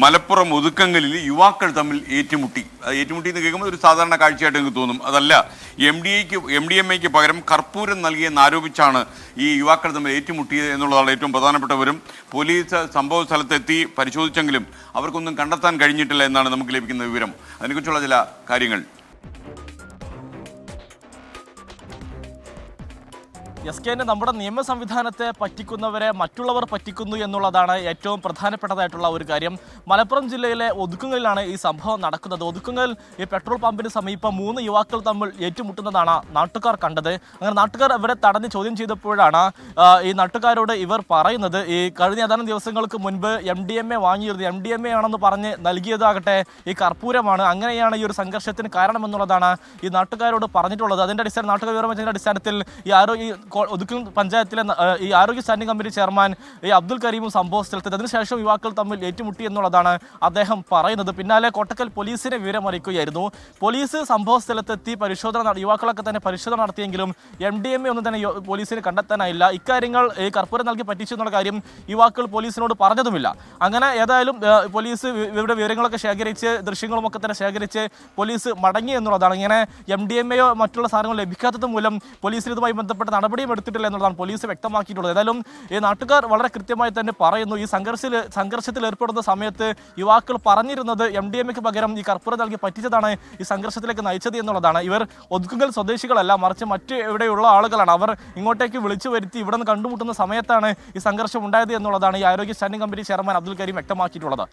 മലപ്പുറം ഒതുക്കങ്ങളിൽ യുവാക്കൾ തമ്മിൽ ഏറ്റുമുട്ടി എന്ന് കേൾക്കുമ്പോൾ ഒരു സാധാരണ കാഴ്ചയായിട്ട് എനിക്ക് തോന്നും. അതല്ല, MDMA പകരം കർപ്പൂരം നൽകിയെന്ന് ആരോപിച്ചാണ് ഈ യുവാക്കൾ തമ്മിൽ ഏറ്റുമുട്ടിയത് എന്നുള്ളതാണ് ഏറ്റവും പ്രധാനപ്പെട്ടവരും. പോലീസ് സംഭവ സ്ഥലത്തെത്തി പരിശോധിച്ചെങ്കിലും അവർക്കൊന്നും കണ്ടെത്താൻ കഴിഞ്ഞിട്ടില്ല എന്നാണ് നമുക്ക് ലഭിക്കുന്ന വിവരം. അതിനെക്കുറിച്ചുള്ള ചില കാര്യങ്ങൾ. നമ്മുടെ നിയമ സംവിധാനത്തെ പറ്റിക്കുന്നവരെ മറ്റുള്ളവർ പറ്റിക്കുന്നു എന്നുള്ളതാണ് ഏറ്റവും പ്രധാനപ്പെട്ടതായിട്ടുള്ള ഒരു കാര്യം. മലപ്പുറം ജില്ലയിലെ ഒതുക്കുങ്ങളിലാണ് ഈ സംഭവം നടക്കുന്നത്. ഒതുക്കുങ്ങൽ ഈ പെട്രോൾ പമ്പിന് സമീപം 3 യുവാക്കൾ തമ്മിൽ ഏറ്റുമുട്ടുന്നതാണ് നാട്ടുകാർ കണ്ടത്. അങ്ങനെ നാട്ടുകാർ ഇവരെ തടഞ്ഞ് ചോദ്യം ചെയ്തപ്പോഴാണ് ഈ നാട്ടുകാരോട് ഇവർ പറയുന്നത് ഈ കഴിഞ്ഞ ഏതാനും ദിവസങ്ങൾക്ക് മുൻപ് MDMA വാങ്ങിയിരുന്നു, MDMA ആണെന്ന് പറഞ്ഞ് നൽകിയതാകട്ടെ ഈ കർപ്പൂരമാണ്, അങ്ങനെയാണ് ഈ ഒരു സംഘർഷത്തിന് കാരണമെന്നുള്ളതാണ് ഈ നാട്ടുകാരോട് പറഞ്ഞിട്ടുള്ളത്. അതിൻ്റെ നാട്ടുകാർ വിവരം വെച്ചതിൻ്റെ അടിസ്ഥാനത്തിൽ ഈ ഒതുക്കൽ പഞ്ചായത്തിലെ ഈ ആരോഗ്യ സ്റ്റാൻഡിംഗ് കമ്മിറ്റി ചെയർമാൻ ഈ അബ്ദുൽ കരീമും സംഭവ സ്ഥലത്ത് അതിനുശേഷം യുവാക്കൾ തമ്മിൽ ഏറ്റുമുട്ടി എന്നുള്ളതാണ് അദ്ദേഹം പറയുന്നത്. പിന്നാലെ കോട്ടക്കൽ പോലീസിനെ വിവരം അറിയിക്കുകയായിരുന്നു. പോലീസ് സംഭവ സ്ഥലത്തെത്തി യുവാക്കളൊക്കെ തന്നെ പരിശോധന നടത്തിയെങ്കിലും MDMA ഒന്നും തന്നെ പോലീസിന് കണ്ടെത്താനായില്ല. ഇക്കാര്യങ്ങൾ ഈ കർപ്പൂരം നൽകി പറ്റിച്ചു എന്നുള്ള കാര്യം യുവാക്കൾ പോലീസിനോട് പറഞ്ഞതുമില്ല. അങ്ങനെ ഏതായാലും പോലീസ് ഇവരുടെ വിവരങ്ങളൊക്കെ ശേഖരിച്ച് ദൃശ്യങ്ങളുമൊക്കെ തന്നെ ശേഖരിച്ച് പോലീസ് മടങ്ങി എന്നുള്ളതാണ്. ഇങ്ങനെ MDMA മറ്റുള്ള സാധനങ്ങൾ ലഭിക്കാത്തത് മൂലം പോലീസിന് ഇതുമായി ബന്ധപ്പെട്ട നടപടിയും എടുത്തിട്ടില്ല എന്നുള്ളതാണ് പോലീസ് വ്യക്തമാക്കിയിട്ടുള്ളത്. ഏതായാലും ഈ നാട്ടുകാർ വളരെ കൃത്യമായി തന്നെ പറയുന്നു, ഈ സംഘർഷത്തിൽ ഏർപ്പെടുന്ന സമയത്ത് യുവാക്കൾ പറഞ്ഞിരുന്നത് MDMA പകരം ഈ കർപ്പൂരം നൽകി പറ്റിച്ചതാണ് ഈ സംഘർഷത്തിലേക്ക് നയിച്ചത് എന്നുള്ളതാണ്. ഇവർ ഒതുക്കുങ്ങൽ സ്വദേശികളല്ല, മറിച്ച് മറ്റ് എവിടെയുള്ള ആളുകളാണ്. അവർ ഇങ്ങോട്ടേക്ക് വിളിച്ചു വരുത്തി ഇവിടെ നിന്ന് കണ്ടുമുട്ടുന്ന സമയത്താണ് ഈ സംഘർഷം ഉണ്ടായത് എന്നുള്ളതാണ് ഈ ആരോഗ്യ standing committee chairman Abdul Karim വ്യക്തമാക്കിയിട്ടുള്ളത്.